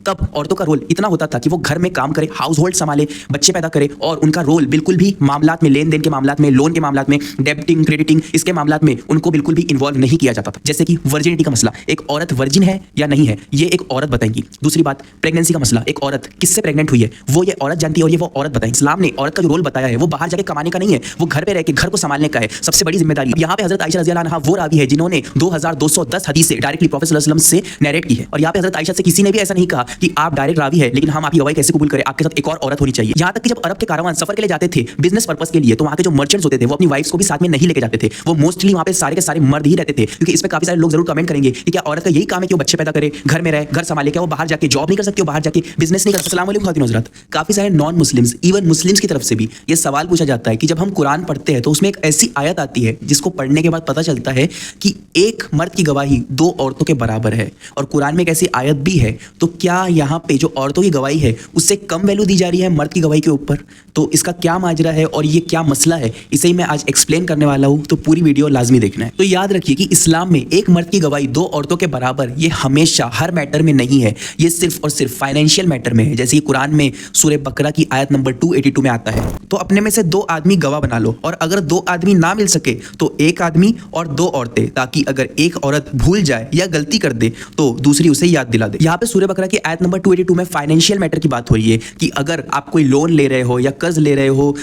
तब औरतों का रोल इतना होता था कि वो घर में काम करे, हाउस होल्ड संभाले, बच्चे पैदा करे और उनका रोल बिल्कुल भी मामलात में, लेन देन के मामलात में, लोन के मामलात में, डेब्टिंग, क्रेडिटिंग, इसके मामलात में उनको बिल्कुल भी इन्वॉल्व नहीं किया जाता था। जैसे कि वर्जिनिटी का मसला, एक औरत वर्जिन है या नहीं है ये एक औरत बताएगी। दूसरी बात, प्रेगनेंसी का मसला, एक औरत किससे प्रेग्नेंट हुई है वो ये औरत जानती है और ये वो औरत बताएगी। इस्लाम ने औरत का जो रोल बताया है वो बाहर जाके कमाने का नहीं है, वो घर पे रह के घर को संभालने का है, सबसे बड़ी जिम्मेदारी। यहाँ पे हजरत आयशा रज़ी अल्लाह अन्हा वो रावी है जिन्होंने 2210 हदीसें डायरेक्टली प्रॉफेट सल्लल्लाहु अलैहि वसल्लम से नैरेट की है। और यहाँ पे हजरत आयशा से किसी ने भी ऐसा नहीं कहा कि आप डायरेक्ट रावी है लेकिन हम आपकी गवाही कैसे कबूल करें, आपके साथ एक और औरत होनी चाहिए। यहाँ तक कि जब अरब के कारवान सफर के लिए जाते थे बिजनेस पर्पस के लिए, तो वहाँ के जो मर्चेंट्स होते थे वो अपनी वाइफ्स को भी साथ में नहीं लेके जाते थे, वो मोस्टली वहाँ पे सारे के सारे मर्द ही रहते थे। क्योंकि इस पे काफी सारे लोग जरूर कमेंट करेंगे कि क्या औरत का यही काम है कि वो बच्चे पैदा करे, घर में रहे, घर संभाले, क्या वो बाहर जाके जॉब नहीं कर सकती, बाहर जाके बिजनेस नहीं कर सकती? अस्सलाम वालेकुम खातिन हज़रात। काफी सारे नॉन मुस्लिम्स, इवन मुस्लिम्स की तरफ से भी ये सवाल पूछा जाता है कि जब हम कुरान पढ़ते हैं तो उसमें एक ऐसी आयत आती है जिसको पढ़ने के बाद पता चलता है कि एक मर्द की गवाही दो औरतों के बराबर है, और कुरान में एक ऐसी आयत भी है, तो क्या यहाँ पे जो औरतों की गवाही है उससे कम वैल्यू दी जा रही है मर्द की गवाही के ऊपर? तो इसका क्या माजरा है और ये क्या मसला है, इसे ही मैं आज एक्सप्लेन करने वाला हूँ, तो पूरी वीडियो लाजमी देखना है। तो याद रखिए कि इस्लाम में एक मर्द की गवाही दो औरतों के बराबर ये हमेशा हर मैटर में नहीं है, ये सिर्फ और सिर्फ फाइनेंशियल मैटर में है। जैसे कि कुरान में सूरह बकरा की आयत नंबर 282 में आता है, तो अपने में से दो आदमी गवाह बना लो, और अगर दो आदमी ना मिल सके तो एक आदमी और दो औरतें, ताकि अगर एक औरत भूल जाए या गलती कर दे तो दूसरी उसे याद दिला दे। यहाँ पे सूरह बकरा की आयत नंबर 282 में फाइनेंशियल मैटर की बात हो रही है कि अगर आप कोई लोन ले रहे हो या कर्ज ले रहे हो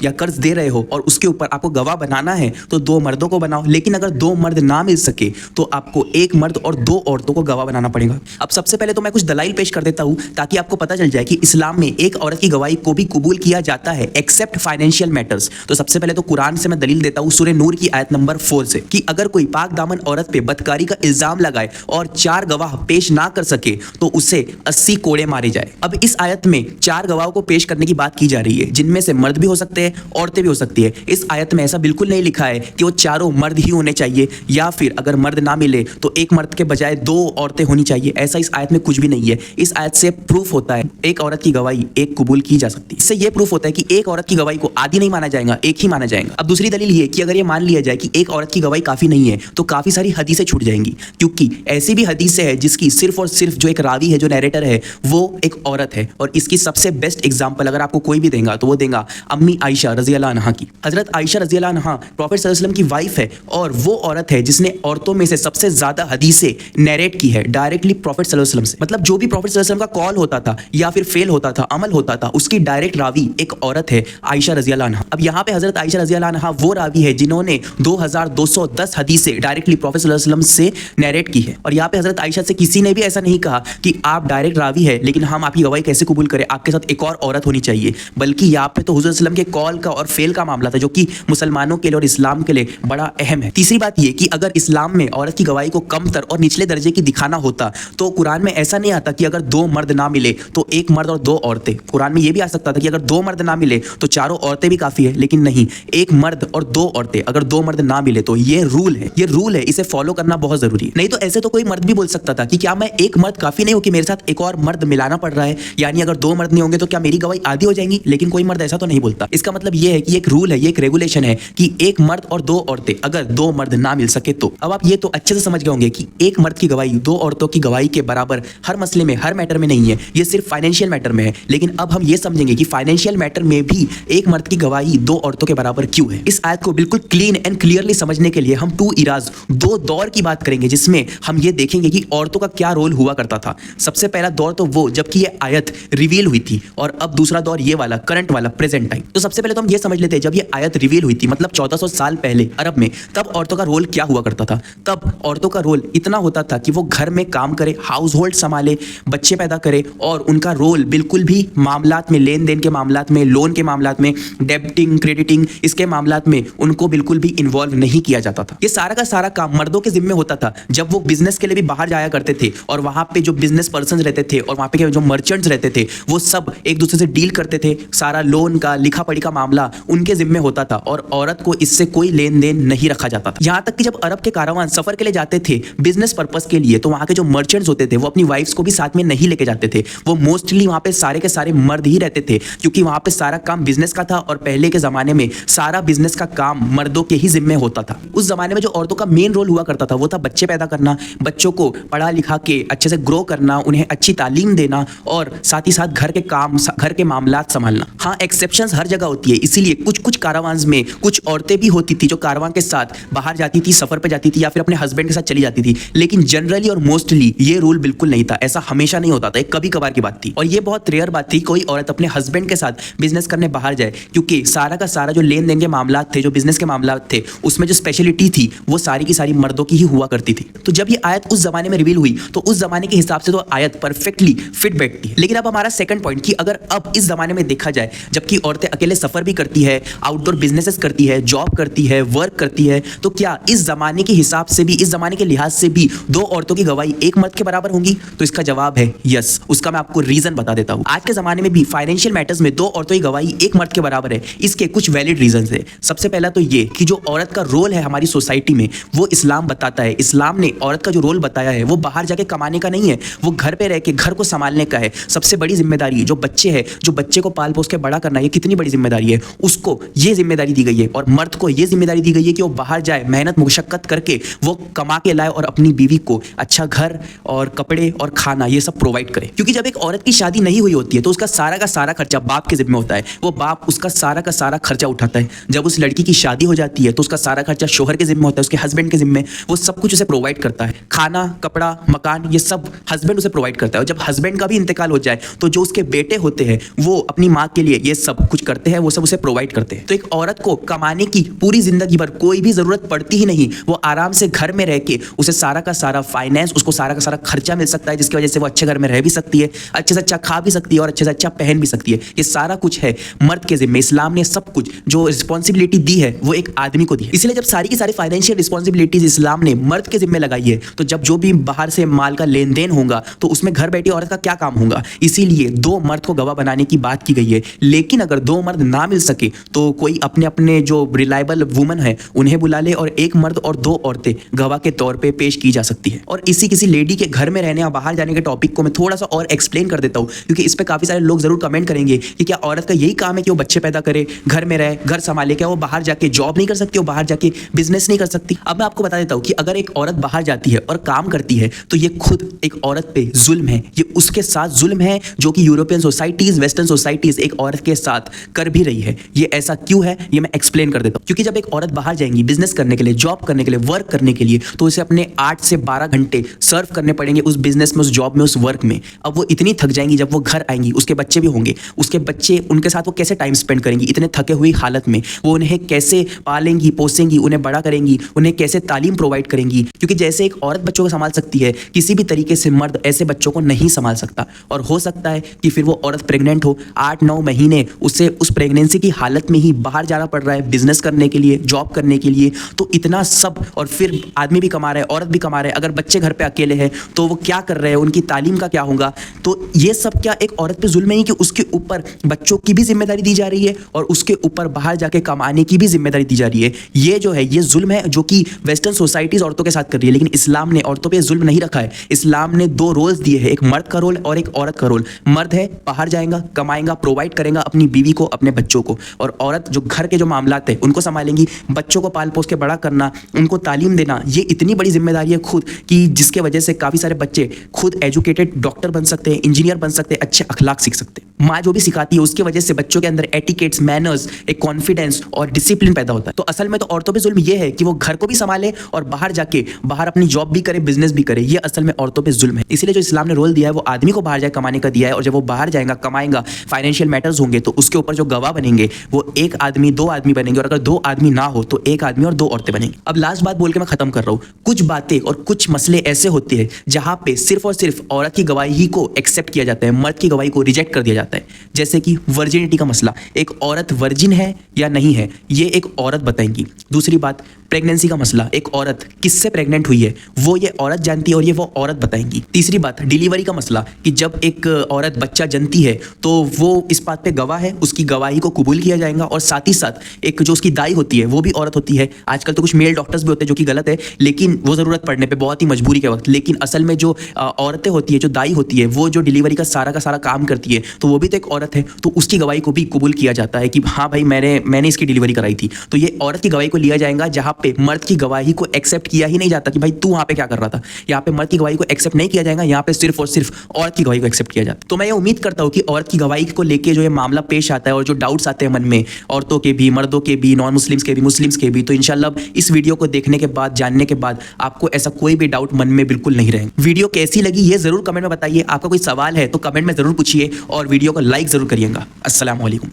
या कर्ज दे रहे हो और उसके ऊपर आपको गवाह बनाना है तो दो मर्दों को बनाओ, लेकिन अगर दो मर्द ना मिल सके तो आपको एक मर्द और दो औरतों को गवाह बनाना पड़ेगा। अब सबसे पहले तो मैं कुछ दलाइल पेश कर देता हूं ताकि आपको पता चल जाए कि इस्लाम में एक औरत की गवाही को भी कबूल किया जाता है एक्सेप्ट फाइनेंशियल मैटर्स। तो सबसे पहले तो कुरान से मैं दलील देता हूं सूरह नूर की आयत नंबर 4 से कि अगर कोई पाक दामन औरत पे बदकारी का इल्जाम लगाए और 4 गवाह पेश ना कर सके तो उसे 80 कोड़े मारे जाए। अब इस आयत में 4 गवाहों को पेश करने की बात की जा रही है, जिनमें से मर्द भी हो सकते हैं, औरतें भी हो सकती है। इस आयत में ऐसा बिल्कुल नहीं लिखा है कि वो चारों मर्द ही होने चाहिए या फिर अगर मर्द ना मिले तो एक मर्द के बजाय दो औरतें होनी चाहिए, ऐसा इस आयत में कुछ भी नहीं है। इस आयत से प्रूफ होता है एक औरत की गवाही एक कबूल की जा सकती है। इससे यह प्रूफ होता है कि एक औरत की गवाही को आधी नहीं माना जाएगा, एक ही माना जाएगा। अब दूसरी दलील ये कि अगर ये मान लिया जाए कि एक औरत की गवाही काफी नहीं है तो काफी सारी हदीसें छूट जाएंगी, क्योंकि ऐसी भी हदीसें हैं जिसकी सिर्फ और सिर्फ जो एक रावी है, जो नैरेटर है, वो एक औरत है। और इसकी सबसे बेस्ट एग्जांपल अगर आपको कोई भी देगा तो वो देगा अम्मी आयशा रजी अल्लाह अन्हा की। हजरत आयशा रजी अल्लाह अन्हा प्रॉफेट सल्लल्लाहु अलैहि वसल्लम की वाइफ है और वो औरत है जिसने औरतों में से सबसे ज्यादा हदीसें नैरेट की है डायरेक्टली प्रॉफेट सल्लल्लाहु अलैहि वसल्लम से। मतलब जो भी प्रॉफेट सल्लल्लाहु अलैहि वसल्लम का कॉल होता था या फिर फेल होता था, अमल होता था, उसकी डायरेक्ट रावी एक औरत है, आयशा रजी अल्लाह अन्हा। अब यहाँ पे हजरत आयशा रजी अल्लाह अन्हा वो रावी है जिन्होंने 2210 हदीसें डायरेक्टली प्रॉफेट सल्लल्लाहु अलैहि वसल्लम से नैरेट की है। और यहाँ पे हजरत आयशा से किसी ने भी ऐसा नहीं कहा कि आप डायरेक्ट रावी है लेकिन हम आपकी गवाही कैसे कबूल करें, आपके साथ एक और औरत होनी चाहिए। बल्कि यहाँ पे तो हुजूर सल्लल्लाहु अलैहि वसल्लम के कॉल का और फेल का मामला था, जो कि मुसलमानों के लिए और इस्लाम के लिए बड़ा अहम है। तीसरी बात ये कि अगर इस्लाम में औरत की गवाही को कमतर और निचले दर्जे की दिखाना होता तो कुरान में ऐसा नहीं आता कि अगर दो मर्द ना मिले तो एक मर्द और दो औरतें। कुरान में यह भी आ सकता था कि अगर दो मर्द ना मिले तो चारों औरतें भी काफी है, लेकिन नहीं, एक मर्द और दो औरतें। अगर दो मर्द ना मिले तो ये रूल है, इसे फॉलो करना बहुत जरूरी है। नहीं तो ऐसे तो कोई मर्द भी बोल सकता था कि क्या मैं एक मर्द काफी नहीं हूं कि मेरे साथ एक और मर्द मिलाना पड़ रहा है, यानी अगर दो मर्द नहीं होंगे तो क्या मेरी गवाही आधी हो जाएंगी? लेकिन कोई मर्द ऐसा तो नहीं बोलता। इसका मतलब यह है कि एक रूल है, ये एक रेगुलेशन है कि एक मर्द और दो औरतें, अगर दो मर्द ना मिल सके तो। अब आप ये तो अच्छे से समझ गए होंगे कि एक मर्द की गवाही दो औरतों की गवाही के बराबर हर मसले में, हर मैटर में नहीं है, ये सिर्फ फाइनेंशियल मैटर में है। लेकिन अब हम ये समझेंगे कि फाइनेंशियल मैटर में भी एक मर्द की गवाही दो औरतों के बराबर क्यों है। इस आयत को बिल्कुल क्लीन एंड क्लियरली समझने के लिए हम 2 इराज, 2 दौर की बात करेंगे, जिसमें हम ये देखेंगे कि औरतों का क्या रोल हुआ करता था। सबसे पहला दौर तो वो जबकि ये आयत रिवील हुई थी, और अब दूसरा दौर ये वाला करंट वाला प्रेजेंट टाइम। तो सबसे पहले तो हम ये समझ लेते हैं जब ये आयत रिवील हुई थी, मतलब 1400 साल पहले अरब में, तब औरतों का रोल क्या हुआ करता था। तब औरतों का रोल इतना होता था कि वो घर में काम करे, हाउस होल्ड संभाले, बच्चे पैदा करे, और उनका रोल बिल्कुल भी मामलात में, लेन देन के मामलात में, लोन के मामलात में, डेब्टिंग, क्रेडिटिंग, इसके मामलात में उनको बिल्कुल भी इन्वॉल्व नहीं किया जाता था। ये सारा का सारा काम मर्दों के जिम्मे होता था। जब वो बिजनेस के लिए भी बाहर जाया करते थे और वहां पे जो बिजनेस पर्सन रहते थे और वहां पे जो मर्चेंट्स रहते थे वो सब एक दूसरे से डील करते थे, सारा लोन का, लिखा पढ़ी का मामला उनके जिम्मे होता था और औरत को इससे कोई लेन देन नहीं रखा जाता था। यहां तक कि जब अरब के कारवान सफर के लिए जाते थे बिजनेस पर्पस के लिए, तो वहां के जो मर्चेंट्स होते थे वो अपनी वाइफ्स को भी साथ में नहीं लेके जाते थे। वो मोस्टली वहां पे सारे के सारे मर्द ही रहते थे, क्योंकि वहां पे सारा काम बिजनेस का था और पहले के जमाने में सारा बिजनेस का काम मर्दों के ही जिम्मे होता था। उस जमाने में जो औरतों का मेन रोल हुआ करता था वो था बच्चे पैदा करना, बच्चों को पढ़ा लिखा के अच्छे से ग्रो करना, उन्हें उन्हें अच्छी तालीम देना और साथ ही साथ घर के मामलात संभालना। हाँ, एक्सेप्शंस हर जगह होती है, इसीलिए कुछ कुछ कारवांस में कुछ औरतें भी होती थी जो कारवां के साथ बाहर जाती थी, सफर पे जाती थी या फिर अपने हस्बैंड के साथ चली जाती थी। लेकिन जनरली और मोस्टली ये रूल बिल्कुल नहीं था, ऐसा हमेशा नहीं होता था, एक कभी कभार की बात थी। और ये बहुत रेयर बात थी कोई औरत अपने हस्बैंड के साथ बिजनेस करने बाहर जाए, क्योंकि सारा का सारा जो लेन देन के मामलात थे, जो बिजनेस के मामलात थे, उसमें जो स्पेशलिटी थी वो सारी की सारी मर्दों की ही हुआ करती थी। तो जब ये आयत उस जमाने में रिवील हुई तो उस जमाने के हिसाब से तो आयत परफेक्टली फिट बैठती है। लेकिन अब हमारा सेकंड पॉइंट कि अगर अब इस जमाने में देखा जाए, जबकि औरतें अकेले सफर भी करती है, आउटडोर बिजनेसेस करती है, जॉब करती है, वर्क करती है, तो क्या इस जमाने के हिसाब से भी, इस जमाने के लिहाज से भी दो औरतों की गवाही एक मर्द के बराबर होंगी? तो इसका जवाब है यस। उसका मैं आपको रीजन बता देता हूं। आज के जमाने में भी फाइनेंशियल मैटर्स में दो औरतों की गवाही एक मर्द के बराबर है। इसके कुछ वैलिड रीजन है। सबसे पहला तो ये कि जो औरत का रोल है हमारी सोसाइटी में वो इस्लाम बताता है। इस्लाम ने औरत का जो रोल बताया है वो बाहर जाके कमाने का नहीं है, वो घर पे रह के घर को संभालने का है। सबसे बड़ी जिम्मेदारी जो बच्चे है, जो बच्चे को पाल पोस के बड़ा करना, ये कितनी बड़ी जिम्मेदारी है, उसको ये जिम्मेदारी दी गई है। और मर्द को ये जिम्मेदारी दी गई है कि वो बाहर जाए, मेहनत मुशक्कत करके वो कमा के लाए और अपनी बीवी को अच्छा घर और कपड़े और खाना ये सब प्रोवाइड करे। क्योंकि जब एक औरत की शादी नहीं हुई होती है तो उसका सारा का सारा खर्चा बाप के जिम्मे होता है, वो बाप उसका सारा का सारा खर्चा उठाता है। जब उस लड़की की शादी हो जाती है तो उसका सारा खर्चा शोहर के जिम्मे होता है, उसके हस्बैंड के जिम्मे, वो सब कुछ उसे प्रोवाइड करता है। खाना, कपड़ा, मकान, ये सब हस्बैंड उसे प्रोवाइड करता है। और जब हस्बैंड का भी इंतकाल हो जाए तो जो उसके बेटे होते हैं वो अपनी माँ के लिए ये सब कुछ करते हैं, वो सब उसे प्रोवाइड करते हैं। तो एक औरत को कमाने की पूरी जिंदगी भर कोई भी जरूरत पड़ती ही नहीं, वो आराम से घर में रह के उसे सारा का सारा फाइनेंस, उसको सारा का सारा खर्चा मिल सकता है, जिसकी वजह से वो अच्छे घर में रह भी सकती है, अच्छे से अच्छा खा भी सकती है और अच्छे से अच्छा पहन भी सकती है। ये सारा कुछ है मर्द के जिम्मे। इस्लाम ने सब कुछ जो रिस्पॉन्सिबिलिटी दी है वो एक आदमी को दी है। इसलिए जब सारी की सारी फाइनेंशियल रिस्पॉन्सिबिलिटीज इस्लाम ने मर्द के जिम्मे लगाई है, तो जब जो भी बाहर से माल का लेन देन होगा तो उसमें घर बैठी औरत का क्या काम होगा? इसीलिए दो मर्द को गवाह बनाने की बात की गई है। लेकिन अगर दो मर्द ना मिल सके तो कोई अपने अपने जो रिलायबल वुमन है उन्हें बुला ले और एक मर्द और दो औरतें गवाह के तौर पे पेश की जा सकती है। और किसी लेडी के घर में रहने या बाहर जाने के टॉपिक को मैं थोड़ा सा और एक्सप्लेन कर देता हूं, क्योंकि इस पे काफी सारे लोग जरूर कमेंट करेंगे कि क्या औरत का यही काम है कि वो बच्चे पैदा करे, घर में रहे, घर संभाले, क्या वो बाहर जाके जॉब नहीं कर सकती, वो बाहर जाके बिजनेस नहीं कर सकती? अब मैं आपको बता देता हूं कि अगर एक औरत बाहर जाती है और काम करती है तो ये खुद एक औरत पे जुल्म है, ये उसके साथ जुल्म है जो कि यूरोपियन सोसाइटीज, वेस्टर्न सोसाइटीज एक औरत के साथ कर भी रही है। ये ऐसा क्यों है ये मैं एक्सप्लेन कर देता हूं। क्योंकि जब एक औरत बाहर जाएंगी बिजनेस करने के लिए, जॉब करने के लिए, वर्क करने के लिए, तो उसे अपने 8 से 12 घंटे सर्व करने पड़ेंगे उस बिजनेस में, उस जॉब में, उस वर्क में। अब वो इतनी थक जाएंगी, जब वो घर आएंगी उसके बच्चे भी होंगे, उसके बच्चे, उनके साथ वो कैसे टाइम स्पेंड करेंगी इतने थके हुई हालत में? वो उन्हें कैसे पालेंगी, पोसेंगी, उन्हें बड़ा करेंगी, उन्हें कैसे तालीम प्रोवाइड करेंगी? क्योंकि जैसे एक औरत बच्चों को संभाल सकती है, किसी भी तरीके से मर्द ऐसे बच्चों को नहीं संभाल सकता। और हो सकता है कि फिर वो औरत प्रेग्नेंट हो, 8-9 महीने उसे उस प्रेगनेंसी की हालत में ही बाहर जाना पड़ रहा है बिजनेस करने के लिए, जॉब करने के लिए। तो इतना सब, और फिर आदमी भी कमा रहा है, औरत भी कमा रहा है, अगर बच्चे घर पे अकेले हैं तो वो क्या कर रहे हैं, उनकी तालीम का क्या होगा? तो ये सब क्या एक औरत पे जुल्म नहीं कि उसके ऊपर बच्चों की भी जिम्मेदारी दी जा रही है और उसके ऊपर बाहर जाके कमाने की भी जिम्मेदारी दी जा रही है? ये जो है ये जुल्म है जो कि वेस्टर्न सोसाइटीज औरतों के साथ कर रही है। लेकिन इस्लाम ने औरतों पे जुल्म नहीं रखा है। इस्लाम ने 2 रोल्स दिए हैं, एक मर्द का रोल और एक औरत का रोल। मर्द है बाहर जाएगा, कमाएगा, प्रोवाइड करेगा अपनी बीवी को, अपने बच्चों को, और औरत जो घर के जो मामलात है उनको संभालेंगी, बच्चों को पाल पोस के बड़ा करना, उनको तालीम देना। ये इतनी बड़ी जिम्मेदारी है खुद कि जिसके वजह से काफी सारे बच्चे खुद एजुकेटेड डॉक्टर बन सकते हैं, इंजीनियर बन सकते हैं, अच्छे अखलाक सीख सकते हैं। माँ जो भी सिखाती है उसकी वजह से बच्चों के अंदर एटिकेट्स, मैनर्स, एक कॉन्फिडेंस और डिसिप्लिन पैदा होता है। तो असल में तो औरतों पे जुल्म ये है कि वो घर को भी संभाले और बाहर जाके बाहर अपनी जॉब भी करे, बिजनेस भी करे। ये असल में औरतों पे जुल्म है। इसलिए जो इस्लाम ने रोल दिया है वो आदमी को बाहर जाके कमाने का दिया है, और जब वो बाहर जाएगा, कमाएगा, फाइनेंशियल मैटर्स होंगे तो उसके ऊपर जो गवाह बनेंगे वो 1 आदमी, 2 आदमी बनेंगे, और अगर 2 आदमी ना हो तो 1 आदमी और 2 औरतें बनेंगी। अब लास्ट बात बोल के मैं खत्म कर रहा हूँ। कुछ बातें और कुछ मसले ऐसे होते हैं जहां पे सिर्फ और सिर्फ औरत की गवाही ही को एक्सेप्ट किया जाता है, मर्द की गवाही को रिजेक्ट कर दिया जाता है। जैसे कि वर्जिनिटी का मसला, एक औरत वर्जिन है या नहीं है ये एक औरत बताएंगी। दूसरी बात, प्रेगनेंसी का मसला, एक औरत किससे प्रेग्नेंट हुई है वो ये औरत जानती है और ये वो औरत बताएंगी। तीसरी बात, डिलीवरी का मसला, कि जब एक औरत बच्चा जनती है तो वो इस बात पे गवाह है, उसकी गवाही को कबूल किया जाएगा। और साथ ही साथ एक जो उसकी दाई होती है वो भी औरत होती है। आजकल तो कुछ मेल डॉक्टर्स भी होते हैं जो कि गलत है, लेकिन वो जरूरत पड़ने पे, बहुत ही मजबूरी के वक्त। लेकिन असल में जो औरतें होती है, जो दाई होती है, वो जो डिलीवरी का सारा काम करती है, तो वो भी तो एक औरत है। तो उसकी गवाही को भी कबूल किया जाता है कि हाँ भाई मैंने इसकी डिलीवरी कराई थी। तो ये औरत की गवाही को लिया जाएगा, जहां पे मर्द की गवाही को एक्सेप्ट किया ही नहीं जाता कि भाई तू वहां पे क्या कर रहा था। यहाँ पे मर्द की गवाही को एक्सेप्ट नहीं किया जाएगा, यहाँ पे पे सिर्फ और सिर्फ औरत की गवाही को एक्सेप्ट किया जाता है। तो मैं ये उम्मीद करता हूँ कि औरत की गवाही को लेके जो ये मामला पेश आता है और जो डाउट्स आते हैं मन में, औरतों के भी, मर्दों के भी, नॉन मुस्लिम्स के भी, मुस्लिम्स के भी, तो इंशाल्लाह इस वीडियो को देखने के बाद, जानने के बाद आपको ऐसा कोई भी डाउट मन में बिल्कुल नहीं रहेगा। वीडियो कैसी लगी ये जरूर कमेंट में बताइए। आपका कोई सवाल है तो कमेंट में जरूर पूछिए और वीडियो को लाइक जरूर करिएगा। अस्सलाम वालेकुम।